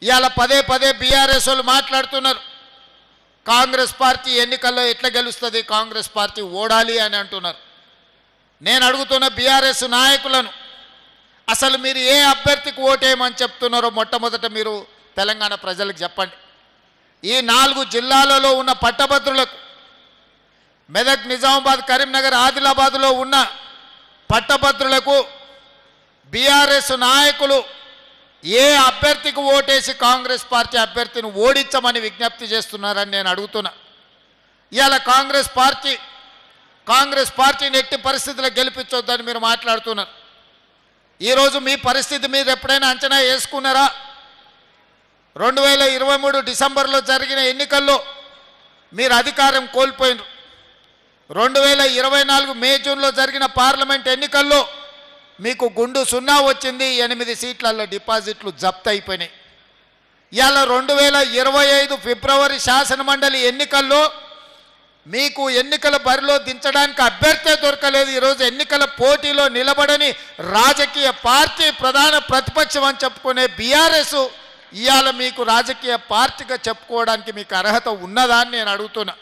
ఇవాళ పదే పదే బీఆర్ఎస్ వాళ్ళు మాట్లాడుతున్నారు, కాంగ్రెస్ పార్టీ ఎన్నికల్లో ఎట్లా గెలుస్తుంది, కాంగ్రెస్ పార్టీ ఓడాలి అని అంటున్నారు. నేను అడుగుతున్న బీఆర్ఎస్ నాయకులను, అసలు మీరు ఏ అభ్యర్థికి ఓటేయమని చెప్తున్నారో మొట్టమొదట మీరు తెలంగాణ ప్రజలకు చెప్పండి. ఈ 4 జిల్లాలలో ఉన్న పట్టభద్రులకు, మెదక్, నిజామాబాద్, కరీంనగర్, ఆదిలాబాద్లో ఉన్న పట్టభద్రులకు బీఆర్ఎస్ నాయకులు ఏ అభ్యర్థికి ఓటేసి కాంగ్రెస్ పార్టీ అభ్యర్థిని ఓడించమని విజ్ఞప్తి చేస్తున్నారని నేను అడుగుతున్నా. ఇవాళ కాంగ్రెస్ పార్టీని ఎట్టి పరిస్థితుల్లో గెలిపించొద్దని మీరు మాట్లాడుతున్నారు. ఈరోజు మీ పరిస్థితి మీరు ఎప్పుడైనా అంచనా వేసుకున్నారా? 2023 డిసెంబర్లో జరిగిన ఎన్నికల్లో మీరు అధికారం కోల్పోయినారు. 2024 మే జూన్లో జరిగిన పార్లమెంట్ ఎన్నికల్లో మీకు గుండు 0 వచ్చింది, 8 సీట్లలో డిపాజిట్లు జప్తు అయిపోయినాయి. ఇవాళ 2025 ఫిబ్రవరి శాసనమండలి ఎన్నికల్లో మీకు ఎన్నికల బరిలో దించడానికి అభ్యర్థే దొరకలేదు. ఈరోజు ఎన్నికల పోటీలో నిలబడని రాజకీయ పార్టీ ప్రధాన ప్రతిపక్షం అని చెప్పుకునే బీఆర్ఎస్ ఇవాళ మీకు రాజకీయ పార్టీగా చెప్పుకోవడానికి మీకు అర్హత ఉన్నదా అని నేను అడుగుతున్నా.